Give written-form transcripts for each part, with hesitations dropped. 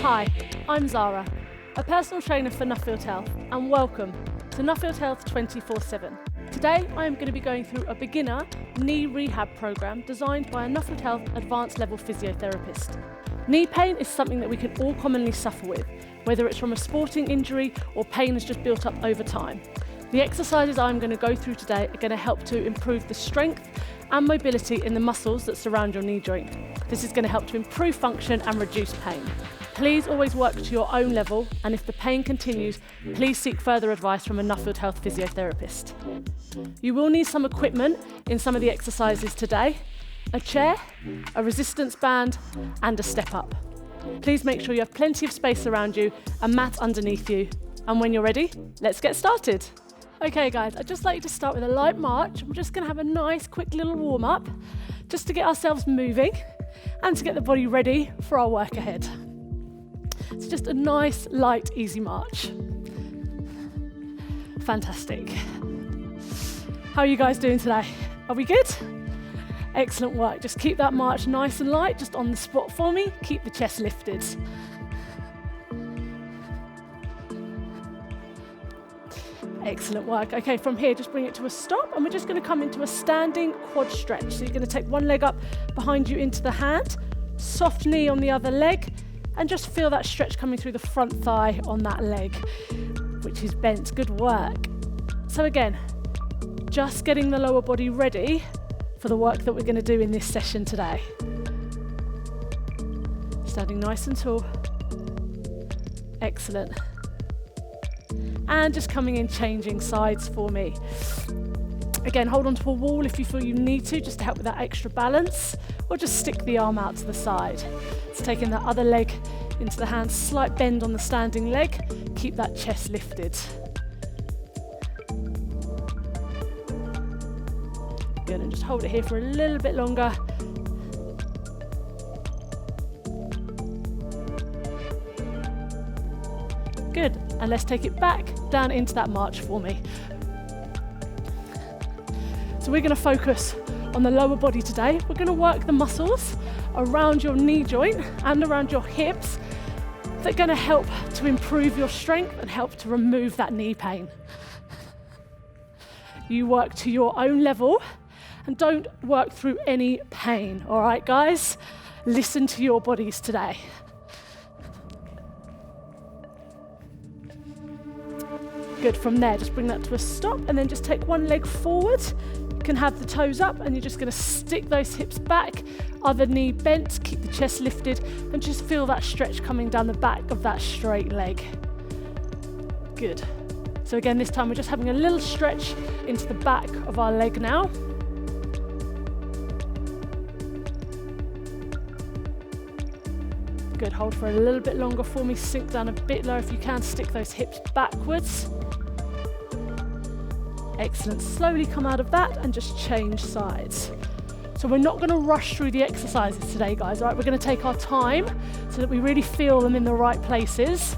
Hi, I'm Zahra, a personal trainer for Nuffield Health, and welcome to Nuffield Health 24/7. Today I am going to be going through a beginner knee rehab program designed by a Nuffield Health advanced level physiotherapist. Knee pain is something that we can all commonly suffer with, whether it's from a sporting injury or pain has just built up over time. The exercises I'm going to go through today are going to help to improve the strength and mobility in the muscles that surround your knee joint. This is going to help to improve function and reduce pain. Please always work to your own level, and if the pain continues, please seek further advice from a Nuffield Health physiotherapist. You will need some equipment in some of the exercises today: a chair, a resistance band, and a step up. Please make sure you have plenty of space around you, a mat underneath you, and when you're ready, let's get started. Okay guys, I'd just like you to start with a light march. We're just going to have a nice quick little warm up just to get ourselves moving and to get the body ready for our work ahead. It's just a nice, light, easy march. Fantastic. How are you guys doing today? Are we good? Excellent work. Just keep that march nice and light, just on the spot for me. Keep the chest lifted. Excellent work. Okay, from here, just bring it to a stop, and we're just going to come into a standing quad stretch. So you're going to take one leg up behind you into the hand, soft knee on the other leg, and just feel that stretch coming through the front thigh on that leg, which is bent. Good work. So again, just getting the lower body ready for the work that we're going to do in this session today. Standing nice and tall. Excellent. And just coming in, changing sides for me. Again, hold onto a wall if you feel you need to, just to help with that extra balance, or just stick the arm out to the side. It's taking the other leg into the hand, slight bend on the standing leg, keep that chest lifted. Good, and just hold it here for a little bit longer. Good, and let's take it back down into that march for me. So we're going to focus on the lower body today. We're going to work the muscles around your knee joint and around your hips that are going to help to improve your strength and help to remove that knee pain. You work to your own level and don't work through any pain, all right, guys? Listen to your bodies today. Good, from there, just bring that to a stop and then just take one leg forward. You can have the toes up and you're just going to stick those hips back, other knee bent, keep the chest lifted, and just feel that stretch coming down the back of that straight leg. Good. So again, this time we're just having a little stretch into the back of our leg now. Good, hold for a little bit longer for me, sink down a bit lower if you can, stick those hips backwards. Excellent, slowly come out of that and just change sides. So we're not going to rush through the exercises today, guys, all right? We're going to take our time so that we really feel them in the right places.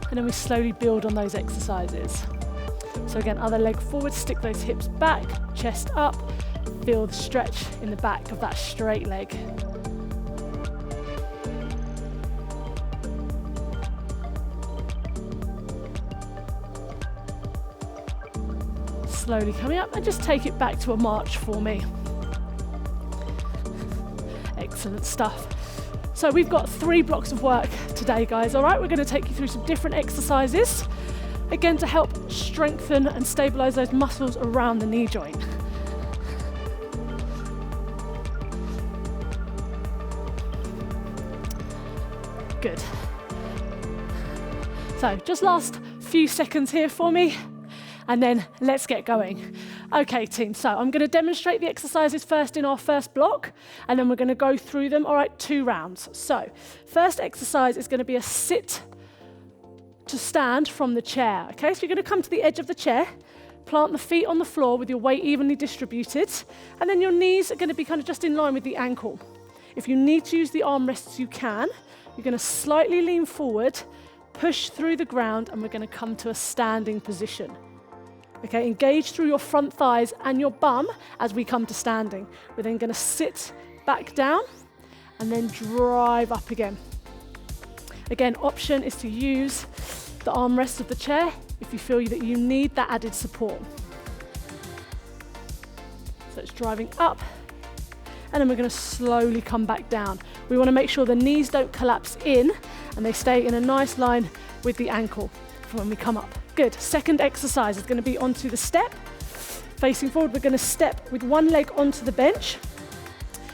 And then we slowly build on those exercises. So again, other leg forward, stick those hips back, chest up, feel the stretch in the back of that straight leg. Slowly coming up and just take it back to a march for me. Excellent stuff. So we've got 3 blocks of work today, guys, all right? We're going to take you through some different exercises, again, to help strengthen and stabilize those muscles around the knee joint. Good. So just last few seconds here for me, and then let's get going. Okay, team, so I'm going to demonstrate the exercises first in our first block, and then we're going to go through them, all right, 2 rounds. So first exercise is going to be a sit to stand from the chair, okay? So you're going to come to the edge of the chair, plant the feet on the floor with your weight evenly distributed, and then your knees are going to be kind of just in line with the ankle. If you need to use the armrests, you can. You're going to slightly lean forward, push through the ground, and we're going to come to a standing position. Okay, engage through your front thighs and your bum as we come to standing. We're then going to sit back down and then drive up again. Again, option is to use the armrest of the chair if you feel that you need that added support. So it's driving up, and then we're going to slowly come back down. We want to make sure the knees don't collapse in and they stay in a nice line with the ankle for when we come up. Good. Second exercise is going to be onto the step. Facing forward, we're going to step with one leg onto the bench,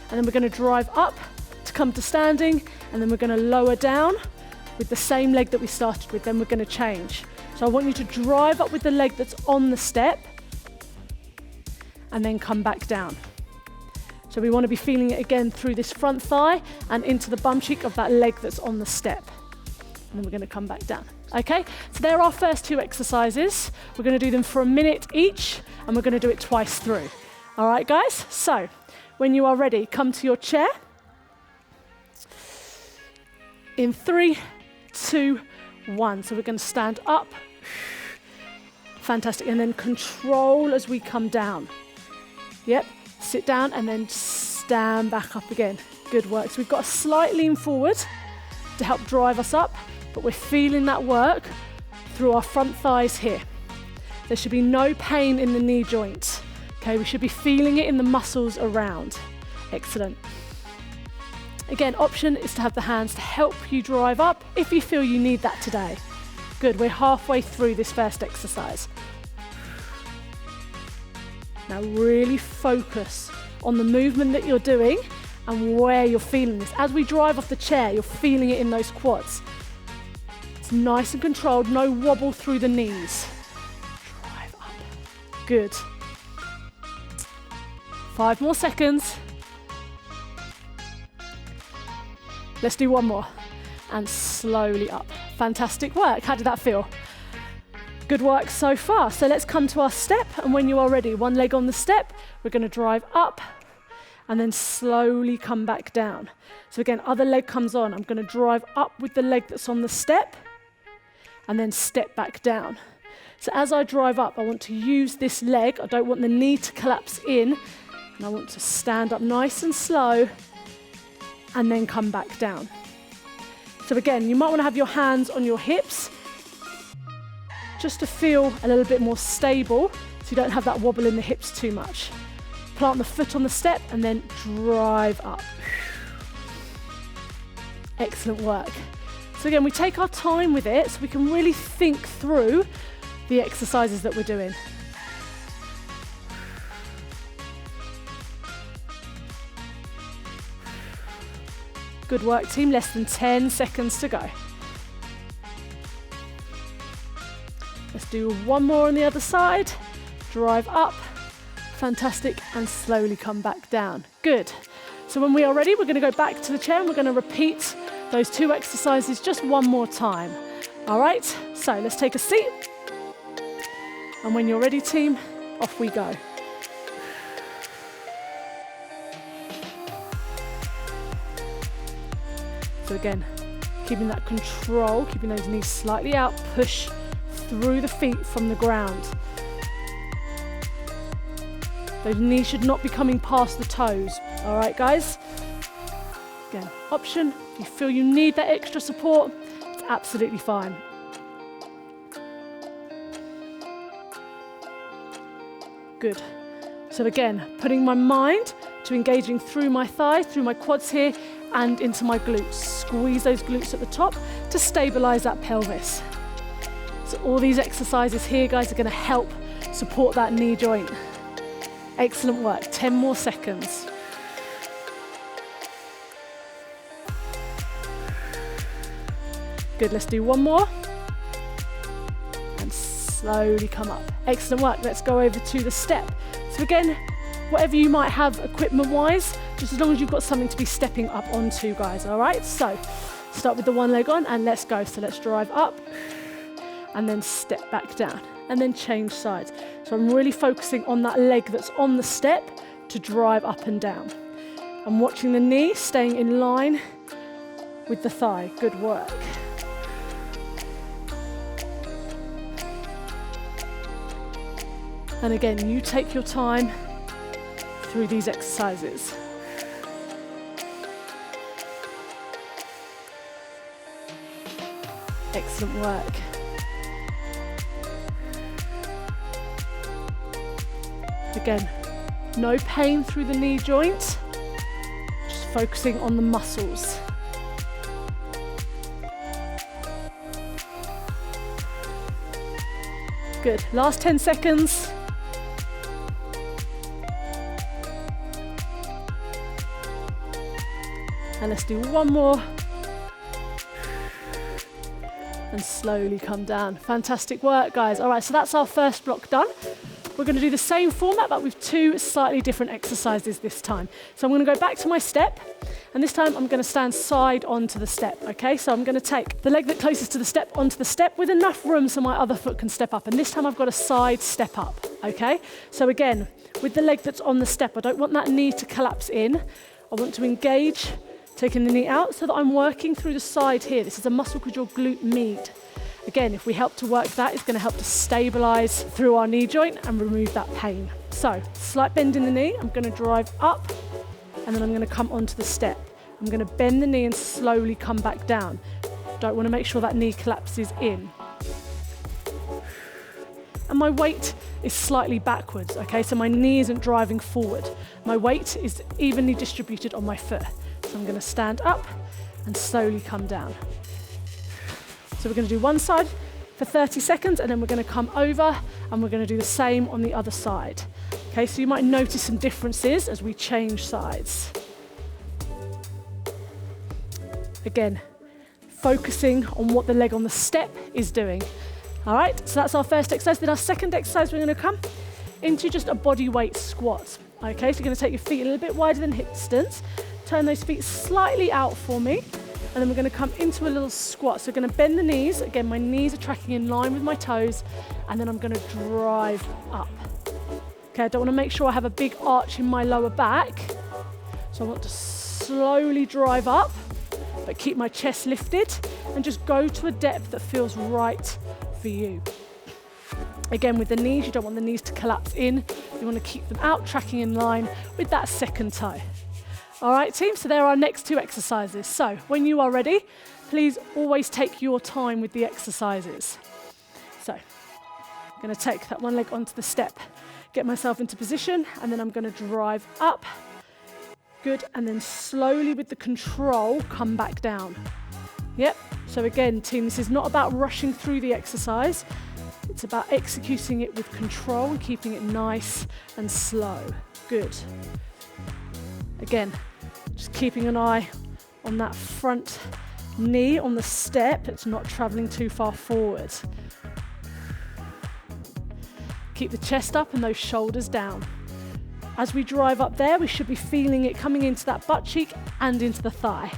and then we're going to drive up to come to standing, and then we're going to lower down with the same leg that we started with. Then we're going to change. So I want you to drive up with the leg that's on the step and then come back down. So we want to be feeling it again through this front thigh and into the bum cheek of that leg that's on the step. And then we're going to come back down. Okay, so there are our first two exercises. We're going to do them for a minute each, and we're going to do it twice through. All right, guys? So when you are ready, come to your chair. In 3, 2, 1. So we're going to stand up. Fantastic. And then control as we come down. Yep. Sit down and then stand back up again. Good work. So we've got a slight lean forward to help drive us up, but we're feeling that work through our front thighs here. There should be no pain in the knee joint. Okay, we should be feeling it in the muscles around. Excellent. Again, option is to have the hands to help you drive up if you feel you need that today. Good, we're halfway through this first exercise. Now really focus on the movement that you're doing and where you're feeling this. As we drive off the chair, you're feeling it in those quads. It's nice and controlled, no wobble through the knees. Drive up. Good. 5 more seconds. Let's do one more. And slowly up. Fantastic work. How did that feel? Good work so far. So let's come to our step, and when you are ready, one leg on the step, we're going to drive up and then slowly come back down. So again, other leg comes on. I'm going to drive up with the leg that's on the step and then step back down. So as I drive up, I want to use this leg. I don't want the knee to collapse in, and I want to stand up nice and slow and then come back down. So again, you might want to have your hands on your hips just to feel a little bit more stable so you don't have that wobble in the hips too much. Plant the foot on the step and then drive up. Excellent work. So again, we take our time with it so we can really think through the exercises that we're doing. Good work, team. Less than 10 seconds to go. Let's do one more on the other side. Drive up. Fantastic. And slowly come back down. Good. So when we are ready, we're going to go back to the chair and we're going to repeat those two exercises just one more time. All right. So let's take a seat. And when you're ready, team, off we go. So again, keeping that control, keeping those knees slightly out, push through the feet from the ground. Those knees should not be coming past the toes. All right, guys? Again, option, if you feel you need that extra support, it's absolutely fine. Good. So again, putting my mind to engaging through my thighs, through my quads here, and into my glutes. Squeeze those glutes at the top to stabilize that pelvis. So all these exercises here, guys, are going to help support that knee joint. Excellent work. 10 more seconds. Good, let's do one more. And slowly come up. Excellent work. Let's go over to the step. So again, whatever you might have equipment-wise, just as long as you've got something to be stepping up onto, guys, all right? So start with the one leg on and let's go. So let's drive up and then step back down and then change sides. So I'm really focusing on that leg that's on the step to drive up and down. I'm watching the knee, staying in line with the thigh. Good work. And again, you take your time through these exercises. Excellent work. Again, no pain through the knee joint, just focusing on the muscles. Good, last 10 seconds. And let's do one more. And slowly come down. Fantastic work, guys. All right, so that's our first block done. We're going to do the same format, but with 2 slightly different exercises this time. So I'm going to go back to my step, and this time I'm going to stand side onto the step, okay? So I'm going to take the leg that's closest to the step onto the step with enough room so my other foot can step up. And this time I've got a side step up, okay? So again, with the leg that's on the step, I don't want that knee to collapse in. I want to engage, taking the knee out so that I'm working through the side here. This is a muscle called your glute med. Again, if we help to work that, it's going to help to stabilize through our knee joint and remove that pain. So, slight bend in the knee. I'm going to drive up, and then I'm going to come onto the step. I'm going to bend the knee and slowly come back down. Don't want to make sure that knee collapses in. And my weight is slightly backwards, okay? So my knee isn't driving forward. My weight is evenly distributed on my foot. So I'm going to stand up and slowly come down. So we're going to do one side for 30 seconds, and then we're going to come over and we're going to do the same on the other side. Okay, so you might notice some differences as we change sides. Again, focusing on what the leg on the step is doing. All right, so that's our first exercise. Then our second exercise, we're going to come into just a body weight squat. Okay, so you're going to take your feet a little bit wider than hip distance. Turn those feet slightly out for me. And then we're going to come into a little squat. So we're going to bend the knees. Again, my knees are tracking in line with my toes. And then I'm going to drive up. Okay, I don't want to make sure I have a big arch in my lower back. So I want to slowly drive up, but keep my chest lifted and just go to a depth that feels right for you. Again, with the knees, you don't want the knees to collapse in. You want to keep them out, tracking in line with that second toe. All right, team, so there are our next 2 exercises. So when you are ready, please always take your time with the exercises. So I'm going to take that one leg onto the step, get myself into position, and then I'm going to drive up. Good, and then slowly with the control, come back down. Yep, so again, team, this is not about rushing through the exercise. It's about executing it with control and keeping it nice and slow. Good. Again, just keeping an eye on that front knee on the step. It's not traveling too far forward. Keep the chest up and those shoulders down. As we drive up there, we should be feeling it coming into that butt cheek and into the thigh.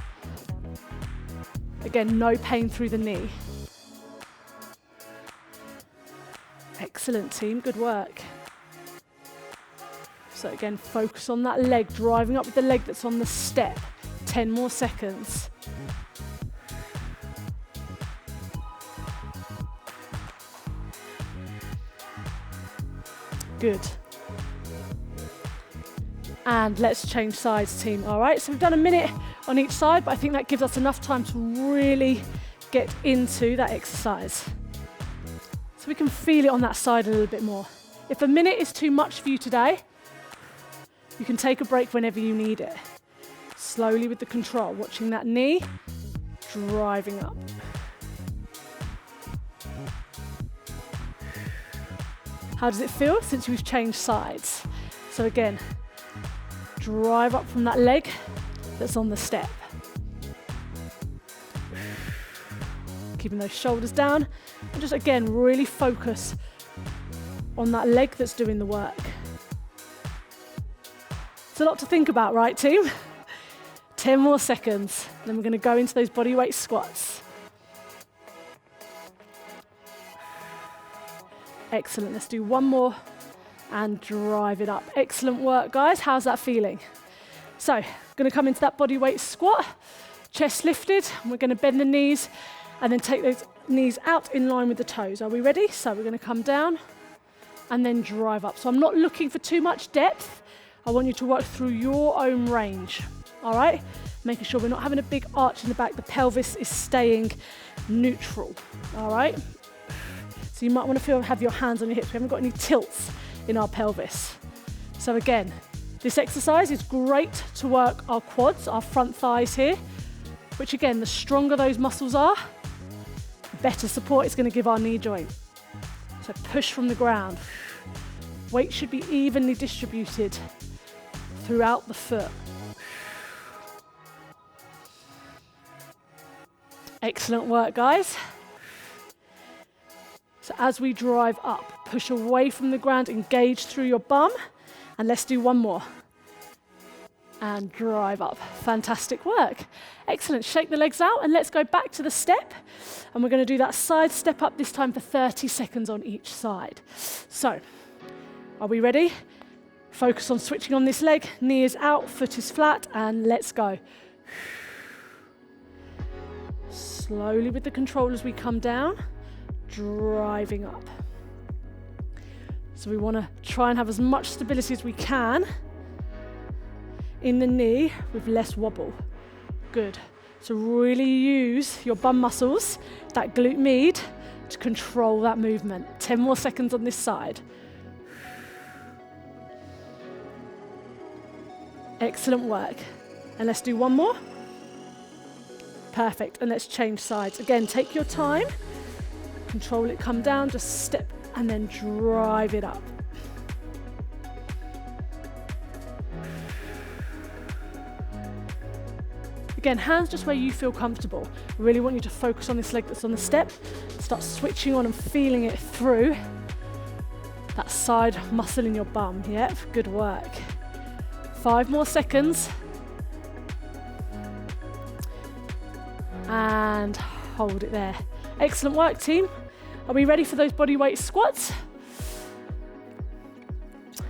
Again, no pain through the knee. Excellent, team, good work. So again, focus on that leg, driving up with the leg that's on the step. 10 more seconds. Good. And let's change sides, team. All right, so we've done a minute on each side, but I think that gives us enough time to really get into that exercise. So we can feel it on that side a little bit more. If a minute is too much for you today, you can take a break whenever you need it. Slowly with the control, watching that knee, driving up. How does it feel since we've changed sides? So again, drive up from that leg that's on the step. Keeping those shoulders down, and just again, really focus on that leg that's doing the work. It's a lot to think about, right, team? 10 more seconds, then we're going to go into those body weight squats. Excellent, let's do one more and drive it up. Excellent work, guys. How's that feeling? So, I'm going to come into that body weight squat, chest lifted, and we're going to bend the knees and then take those knees out in line with the toes. Are we ready? So we're going to come down and then drive up. So I'm not looking for too much depth. I want you to work through your own range. all right? Making sure we're not having a big arch in the back. The pelvis is staying neutral, all right? So you might want to have your hands on your hips. We haven't got any tilts in our pelvis. So again, this exercise is great to work our quads, our front thighs here, which again, the stronger those muscles are, the better support it's going to give our knee joint. So push from the ground. Weight should be evenly distributed throughout the foot. Excellent work, guys. So as we drive up, push away from the ground, engage through your bum, and let's do one more. And drive up. Fantastic work. Excellent. Shake the legs out and let's go back to the step. And we're going to do that side step up, this time for 30 seconds on each side. So, are we ready? Focus on switching on this leg. Knee is out, foot is flat, and let's go. Slowly with the control as we come down, driving up. So we want to try and have as much stability as we can in the knee with less wobble. Good. So really use your bum muscles, that glute med, to control that movement. 10 more seconds on this side. Excellent work. And let's do one more. Perfect. And let's change sides. Again, take your time. Control it, come down, just step and then drive it up. Again, hands just where you feel comfortable. I really want you to focus on this leg that's on the step. Start switching on and feeling it through that side muscle in your bum. Yep, good work. 5 more seconds. And hold it there. Excellent work, team. Are we ready for those body weight squats?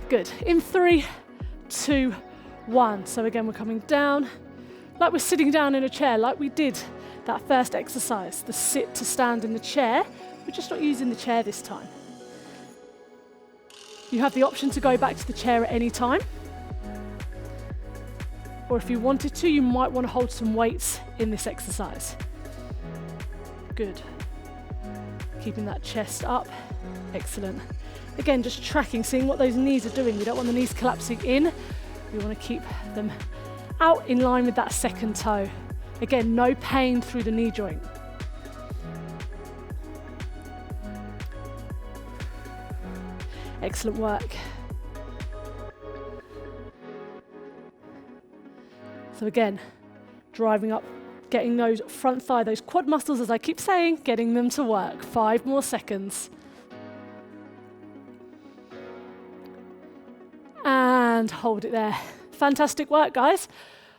Good. In 3, 2, 1. So again, we're coming down, like we're sitting down in a chair, like we did that first exercise, the sit to stand in the chair. We're just not using the chair this time. You have the option to go back to the chair at any time. Or if you wanted to, you might want to hold some weights in this exercise. Good. Keeping that chest up. Excellent. Again, just tracking, seeing what those knees are doing. We don't want the knees collapsing in. We want to keep them out in line with that second toe. Again, no pain through the knee joint. Excellent work. So again, driving up, getting those front thigh, those quad muscles, as I keep saying, getting them to work. 5 more seconds. And hold it there. Fantastic work, guys.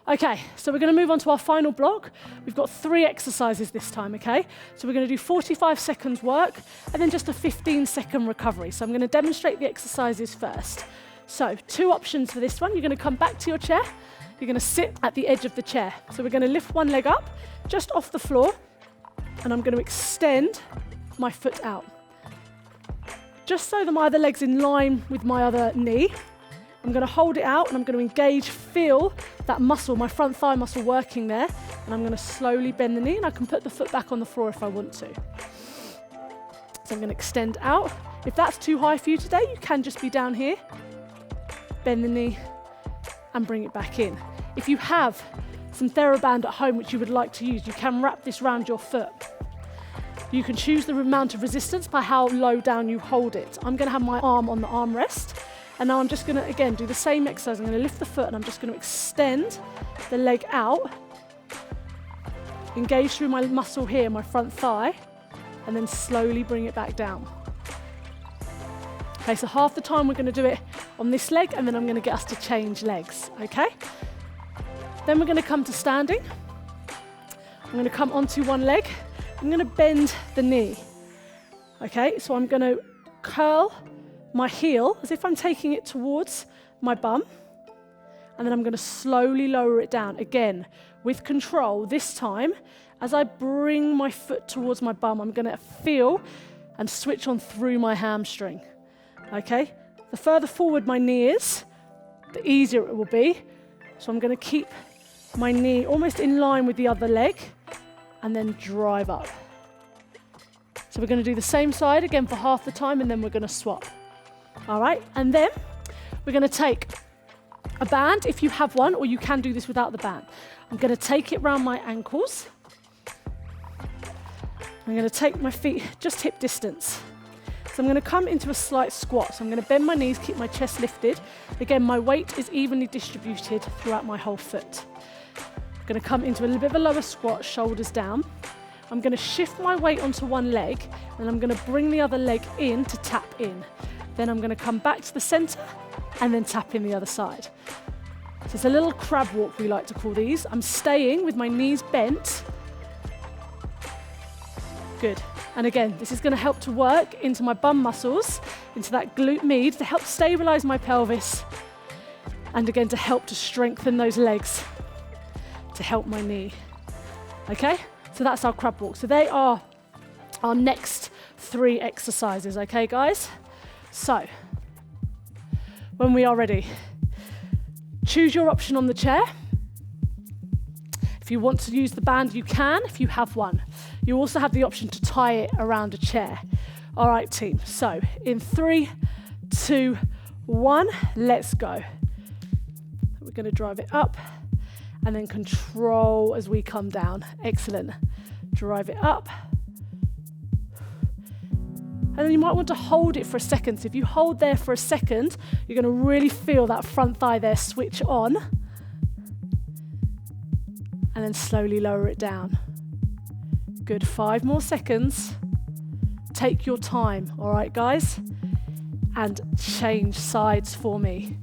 Okay, so we're going to move on to our final block. We've got 3 exercises this time, okay? So we're going to do 45 seconds work and then just a 15-second recovery. So I'm going to demonstrate the exercises first. So 2 options for this one. You're going to come back to your chair. You're going to sit at the edge of the chair. So we're going to lift one leg up just off the floor and I'm going to extend my foot out. Just so that my other leg's in line with my other knee. I'm going to hold it out and I'm going to engage, feel that muscle, my front thigh muscle working there. And I'm going to slowly bend the knee and I can put the foot back on the floor if I want to. So I'm going to extend out. If that's too high for you today, you can just be down here. Bend the knee and bring it back in. If you have some TheraBand at home which you would like to use, you can wrap this around your foot. You can choose the amount of resistance by how low down you hold it. I'm going to have my arm on the armrest. And now I'm just going to, again, do the same exercise. I'm going to lift the foot and I'm just going to extend the leg out, engage through my muscle here, my front thigh, and then slowly bring it back down. Okay, so half the time we're going to do it on this leg and then I'm going to get us to change legs, okay? Then we're going to come to standing. I'm going to come onto one leg. I'm going to bend the knee, okay? So I'm going to curl my heel as if I'm taking it towards my bum, and then I'm going to slowly lower it down, again, with control. This time, as I bring my foot towards my bum, I'm going to feel and switch on through my hamstring, okay? The further forward my knee is, the easier it will be. So I'm going to keep my knee almost in line with the other leg, and then drive up. So we're going to do the same side again for half the time, and then we're going to swap. All right, and then we're going to take a band if you have one, or you can do this without the band. I'm going to take it round my ankles. I'm going to take my feet just hip distance. So I'm going to come into a slight squat. So I'm going to bend my knees, keep my chest lifted. Again, my weight is evenly distributed throughout my whole foot. I'm going to come into a little bit of a lower squat, shoulders down. I'm going to shift my weight onto one leg, and I'm going to bring the other leg in to tap in. Then I'm going to come back to the center and then tap in the other side. So it's a little crab walk, we like to call these. I'm staying with my knees bent. Good. And again, this is going to help to work into my bum muscles, into that glute med, to help stabilize my pelvis. And again, to help to strengthen those legs, to help my knee. Okay? So that's our crab walk. So they are our next 3 exercises, okay, guys? So, when we are ready, choose your option on the chair. If you want to use the band, you can, if you have one. You also have the option to tie it around a chair. All right, team. So, in 3, 2, 1, let's go. We're going to drive it up and then control as we come down. Excellent. Drive it up. And then you might want to hold it for a second. So if you hold there for a second, you're going to really feel that front thigh there switch on. And then slowly lower it down. Good, 5 more seconds. Take your time, all right, guys? And change sides for me.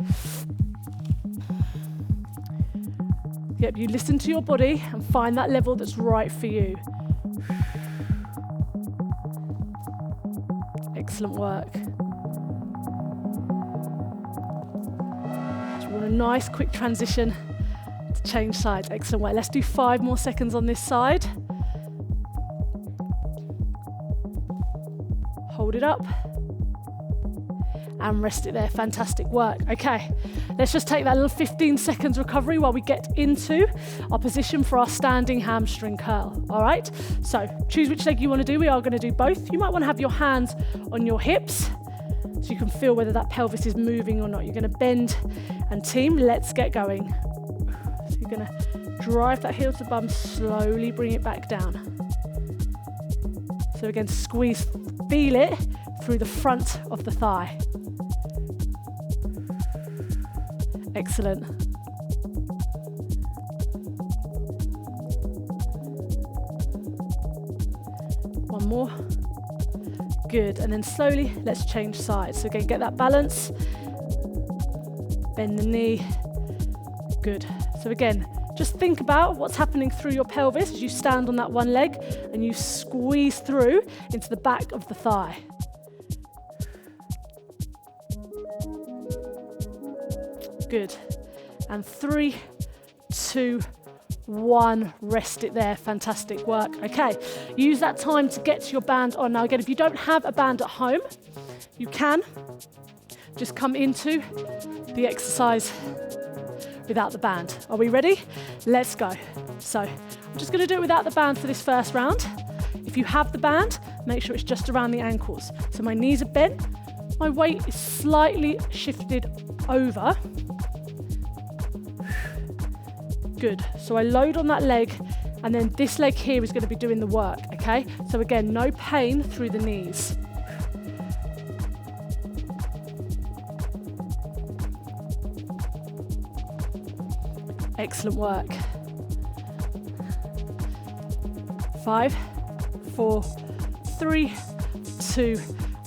Yep, you listen to your body and find that level that's right for you. Excellent work. Just want a nice quick transition to change sides. Excellent work. Let's do 5 more seconds on this side. Hold it up. And rest it there. Fantastic work. Okay, let's just take that little 15 seconds recovery while we get into our position for our standing hamstring curl. All right, so choose which leg you want to do. We are going to do both. You might want to have your hands on your hips so you can feel whether that pelvis is moving or not. You're going to bend and team. Let's get going. So you're going to drive that heel to bum, slowly bring it back down. So again, squeeze, feel it through the front of the thigh. Excellent. One more. Good, and then slowly, let's change sides. So again, get that balance. Bend the knee. Good. So again, just think about what's happening through your pelvis as you stand on that one leg and you squeeze through into the back of the thigh. Good. And 3, 2, 1, rest it there. Fantastic work. Okay, use that time to get your band on. Now again, if you don't have a band at home, you can just come into the exercise without the band. Are we ready? Let's go. So I'm just going to do it without the band for this first round. If you have the band, make sure it's just around the ankles. So my knees are bent, my weight is slightly shifted over. Good. So I load on that leg, and then this leg here is going to be doing the work, okay? So again, no pain through the knees. Excellent work. 5, 4, 3, 2,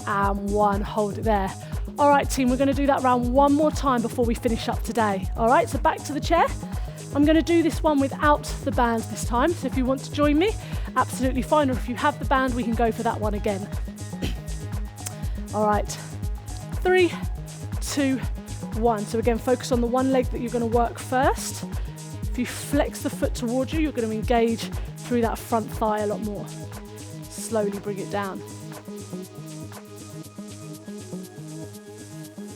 and 1. Hold it there. All right, team, we're going to do that round one more time before we finish up today. All right, so back to the chair. I'm going to do this one without the bands this time. So if you want to join me, absolutely fine. Or if you have the band, we can go for that one again. All right, 3, 2, 1. So again, focus on the one leg that you're going to work first. If you flex the foot towards you, you're going to engage through that front thigh a lot more. Slowly bring it down.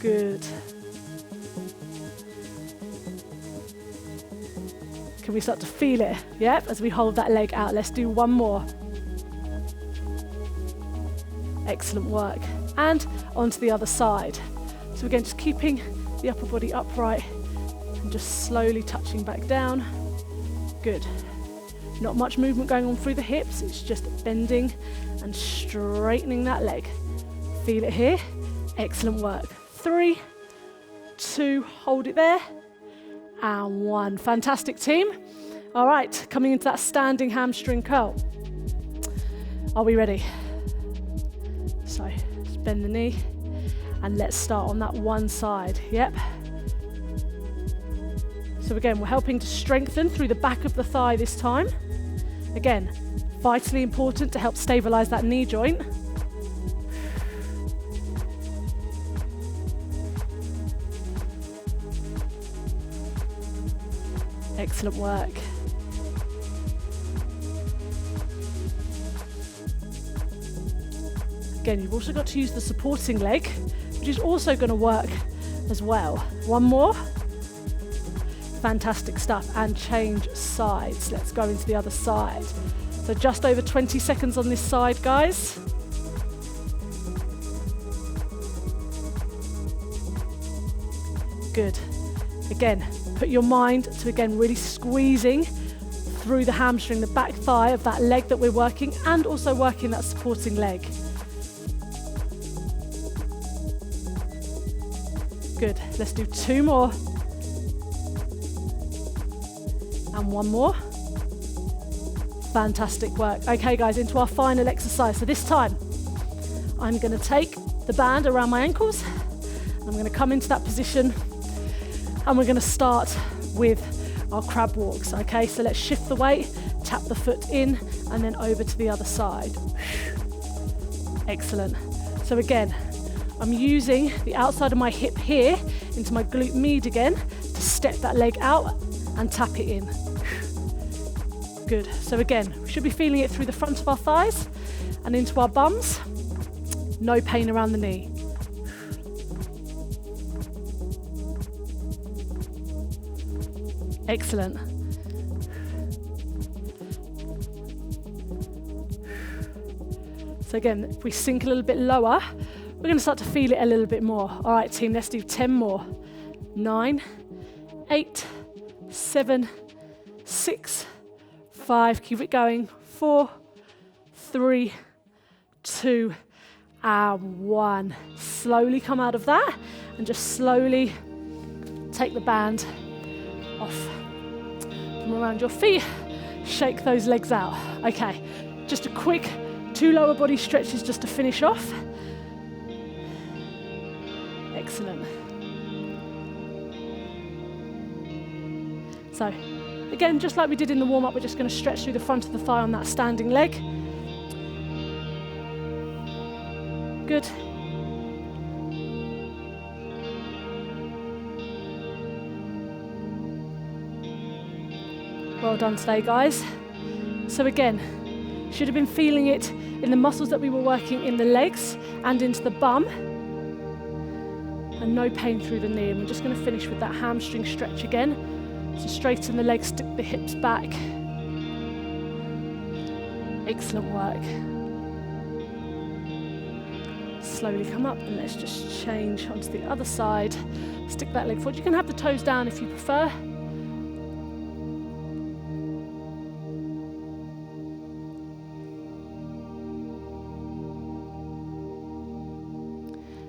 Good. Can we start to feel it? Yep, as we hold that leg out. Let's do one more. Excellent work. And onto the other side. So again, just keeping the upper body upright and just slowly touching back down. Good. Not much movement going on through the hips, it's just bending and straightening that leg. Feel it here. Excellent work. 3, 2, hold it there, and 1. Fantastic, team. All right, coming into that standing hamstring curl. Are we ready? So, just bend the knee, and let's start on that one side. Yep. So again, we're helping to strengthen through the back of the thigh this time. Again, vitally important to help stabilize that knee joint. Excellent work. Again, you've also got to use the supporting leg, which is also going to work as well. One more. Fantastic stuff. And change sides. Let's go into the other side. So just over 20 seconds on this side, guys. Good. Again, put your mind to, again, really squeezing through the hamstring, the back thigh of that leg that we're working, and also working that supporting leg. Good. Let's do 2 more. And 1 more. Fantastic work. Okay, guys, into our final exercise. So this time, I'm going to take the band around my ankles. I'm going to come into that position, and we're going to start with our crab walks. Okay, so let's shift the weight, tap the foot in, and then over to the other side. Excellent. So again, I'm using the outside of my hip here into my glute med again to step that leg out and tap it in. Good. So again, we should be feeling it through the front of our thighs and into our bums. No pain around the knee. Excellent. So again, if we sink a little bit lower, we're going to start to feel it a little bit more. All right, team, let's do 10 more. 9, 8, 7, 6, 5, keep it going. 4, 3, 2, and 1. Slowly come out of that and just slowly take the band off. Come around your feet, shake those legs out. Okay, just a quick 2 lower body stretches just to finish off. Excellent. So, again, just like we did in the warm-up, we're just going to stretch through the front of the thigh on that standing leg. Good. Well done today, guys. So again, should have been feeling it in the muscles that we were working in the legs and into the bum. And no pain through the knee. And we're just going to finish with that hamstring stretch again. So straighten the legs, stick the hips back. Excellent work. Slowly come up and let's just change onto the other side. Stick that leg forward. You can have the toes down if you prefer.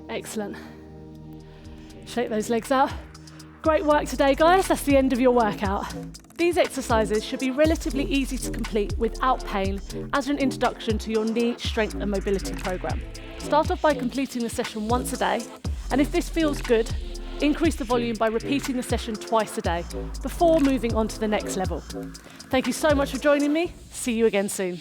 Excellent. Shake those legs out. Great work today, guys. That's the end of your workout. These exercises should be relatively easy to complete without pain as an introduction to your knee strength and mobility program. Start off by completing the session once a day, and if this feels good, increase the volume by repeating the session twice a day before moving on to the next level. Thank you so much for joining me. See you again soon.